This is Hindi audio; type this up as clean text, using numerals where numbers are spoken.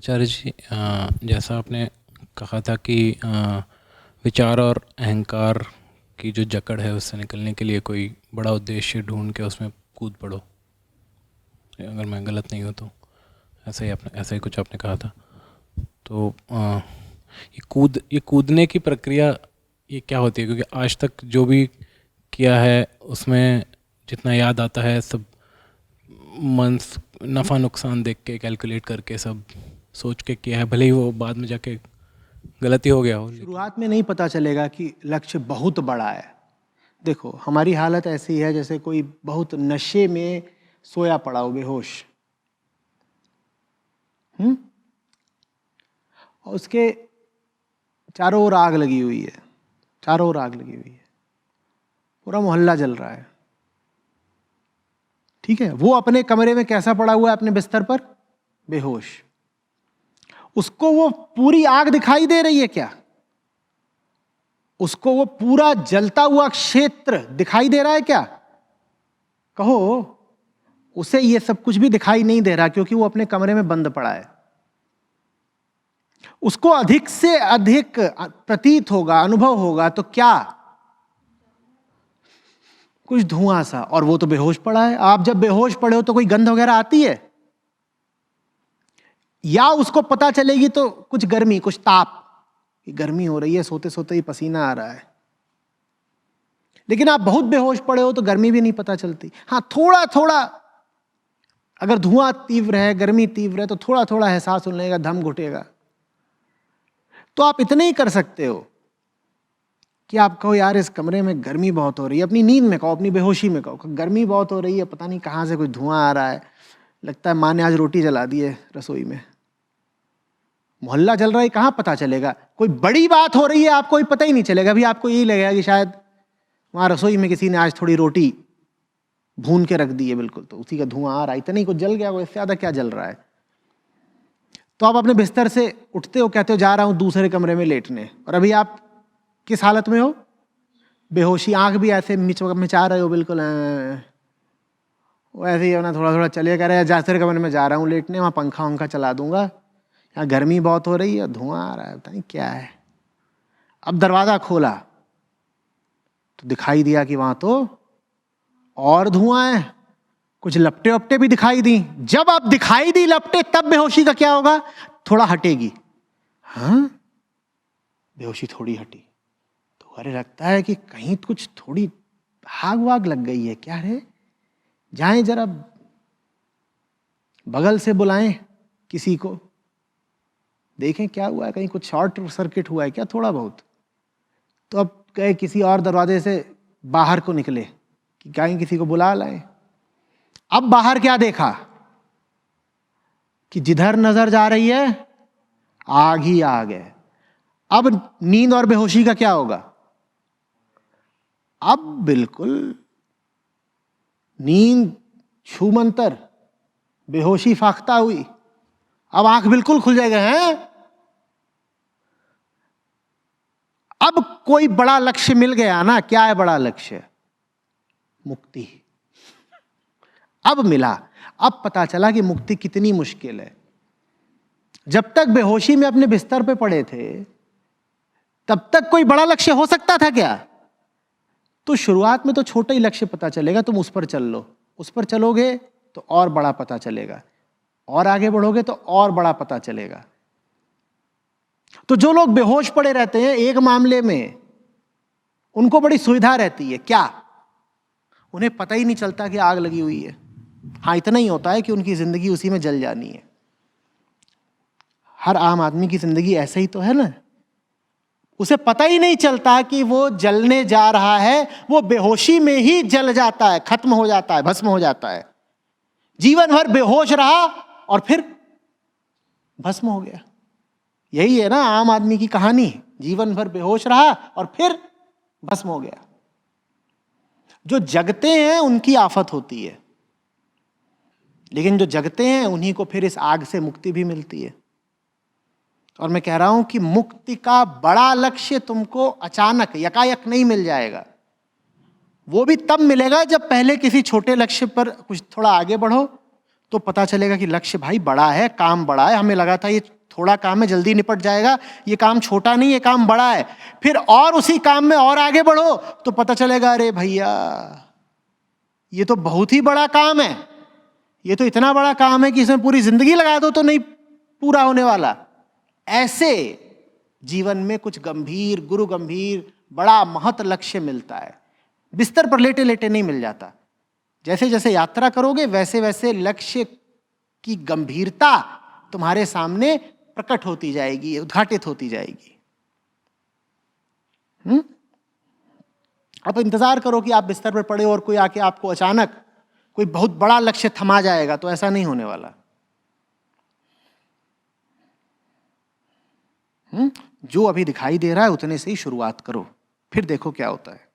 आचार्य जी, जैसा आपने कहा था कि विचार और अहंकार की जो जकड़ है उससे निकलने के लिए कोई बड़ा उद्देश्य ढूंढ के उसमें कूद पड़ो, अगर मैं गलत नहीं हूँ तो। ऐसा ही कुछ आपने कहा था। तो ये कूदने की प्रक्रिया ये क्या होती है? क्योंकि आज तक जो भी किया है उसमें जितना याद आता है सब मन नफ़ा नुकसान देख के कैलकुलेट करके सब सोच के किया है, भले ही वो बाद में जाके गलती हो गया हो। शुरुआत में नहीं पता चलेगा कि लक्ष्य बहुत बड़ा है। देखो, हमारी हालत ऐसी है जैसे कोई बहुत नशे में सोया पड़ा हो, बेहोश। और उसके चारों ओर आग लगी हुई है, चारों ओर आग लगी हुई है, पूरा मोहल्ला जल रहा है। ठीक है, वो अपने कमरे में कैसा पड़ा हुआ है, अपने बिस्तर पर, बेहोश। उसको वो पूरी आग दिखाई दे रही है क्या? उसको वो पूरा जलता हुआ क्षेत्र दिखाई दे रहा है क्या? कहो, उसे ये सब कुछ भी दिखाई नहीं दे रहा, क्योंकि वो अपने कमरे में बंद पड़ा है। उसको अधिक से अधिक प्रतीत होगा, अनुभव होगा तो क्या? कुछ धुआं सा, और वो तो बेहोश पड़ा है। आप जब बेहोश पड़े हो तो कोई गंध वगैरह आती है? या उसको पता चलेगी तो कुछ गर्मी, कुछ ताप, कि गर्मी हो रही है, सोते सोते ही पसीना आ रहा है। लेकिन आप बहुत बेहोश पड़े हो तो गर्मी भी नहीं पता चलती। हाँ, थोड़ा थोड़ा अगर धुआं तीव्र है, गर्मी तीव्र है, तो थोड़ा थोड़ा एहसास होने का, दम घुटेगा। तो आप इतने ही कर सकते हो कि आप कहो, यार इस कमरे में गर्मी बहुत हो रही है। अपनी नींद में कहो, अपनी बेहोशी में कहो, गर्मी बहुत हो रही है, पता नहीं कहाँ से कुछ धुआं आ रहा है, लगता है माँ ने आज रोटी जला दी है रसोई में। मोहल्ला जल रहा है, कहाँ पता चलेगा? कोई बड़ी बात हो रही है, आपको ही पता ही नहीं चलेगा। अभी आपको यही लगेगा कि शायद वहाँ रसोई में किसी ने आज थोड़ी रोटी भून के रख दी है, बिल्कुल, तो उसी का धुआं आ रहा है, इतना ही कुछ जल गया, वो इससे ज़्यादा क्या जल रहा है। तो आप अपने बिस्तर से उठते हो, कहते हो जा रहा हूँ दूसरे कमरे में लेटने, और अभी आप किस हालत में हो? बेहोशी, आंख भी ऐसे मिचा रहे हो, बिल्कुल वो ऐसे ही होना, थोड़ा थोड़ा चलिए, कह रहे हैं दूसरे कमरे में जा रहा हूँ लेटने, वहाँ पंखा वंखा चला दूंगा, यहाँ गर्मी बहुत हो रही है, धुआं आ रहा है, पता नहीं क्या है। अब दरवाज़ा खोला तो दिखाई दिया कि वहाँ तो और धुआं है, कुछ लपटे वपटे भी दिखाई दी। जब आप दिखाई दी लपटे, तब बेहोशी का क्या होगा? थोड़ा हटेगी। हाँ, बेहोशी थोड़ी हटी तो अरे लगता है कि कहीं कुछ थोड़ी आग वाग लग गई है क्या रे, जाएं जरा बगल से बुलाएं किसी को, देखें क्या हुआ है, कहीं कुछ शॉर्ट सर्किट हुआ है क्या थोड़ा बहुत। तो अब गए किसी और दरवाजे से बाहर को निकले कि कहीं किसी को बुला लाएं। अब बाहर क्या देखा कि जिधर नजर जा रही है आग ही आग है। अब नींद और बेहोशी का क्या होगा? अब बिल्कुल नींद छूमंतर, बेहोशी फाख्ता हुई, अब आंख बिल्कुल खुल जाएगा। हैं, अब कोई बड़ा लक्ष्य मिल गया ना। क्या है बड़ा लक्ष्य? मुक्ति। अब मिला, अब पता चला कि मुक्ति कितनी मुश्किल है। जब तक बेहोशी में अपने बिस्तर पे पड़े थे, तब तक कोई बड़ा लक्ष्य हो सकता था क्या? तो शुरुआत में तो छोटा ही लक्ष्य पता चलेगा, तुम उस पर चल लो, उस पर चलोगे तो और बड़ा पता चलेगा, और आगे बढ़ोगे तो और बड़ा पता चलेगा। तो जो लोग बेहोश पड़े रहते हैं, एक मामले में उनको बड़ी सुविधा रहती है। क्या? उन्हें पता ही नहीं चलता कि आग लगी हुई है। हाँ, इतना ही होता है कि उनकी जिंदगी उसी में जल जानी है। हर आम आदमी की जिंदगी ऐसे ही तो है ना, उसे पता ही नहीं चलता कि वो जलने जा रहा है, वो बेहोशी में ही जल जाता है, खत्म हो जाता है, भस्म हो जाता है। जीवन भर बेहोश रहा और फिर भस्म हो गया। यही है ना आम आदमी की कहानी, जीवन भर बेहोश रहा और फिर भस्म हो गया। जो जगते हैं उनकी आफत होती है, लेकिन जो जगते हैं उन्हीं को फिर इस आग से मुक्ति भी मिलती है। और मैं कह रहा हूं कि मुक्ति का बड़ा लक्ष्य तुमको अचानक यकायक नहीं मिल जाएगा। वो भी तब मिलेगा जब पहले किसी छोटे लक्ष्य पर कुछ थोड़ा आगे बढ़ो, तो पता चलेगा कि लक्ष्य भाई बड़ा है, काम बड़ा है। हमें लगा था ये थोड़ा काम है, जल्दी निपट जाएगा, ये काम छोटा नहीं, ये काम बड़ा है। फिर और उसी काम में और आगे बढ़ो तो पता चलेगा अरे भैया ये तो बहुत ही बड़ा काम है, ये तो इतना बड़ा काम है कि इसमें पूरी जिंदगी लगा दो तो नहीं पूरा होने वाला। ऐसे जीवन में कुछ गंभीर, गुरु गंभीर, बड़ा महत लक्ष्य मिलता है। बिस्तर पर लेटे लेटे नहीं मिल जाता। जैसे जैसे यात्रा करोगे वैसे वैसे लक्ष्य की गंभीरता तुम्हारे सामने प्रकट होती जाएगी, उद्घाटित होती जाएगी। अब इंतजार करो कि आप बिस्तर पर पड़े और कोई आके आपको अचानक कोई बहुत बड़ा लक्ष्य थमा जाएगा, तो ऐसा नहीं होने वाला। जो अभी दिखाई दे रहा है उतने से ही शुरुआत करो, फिर देखो क्या होता है।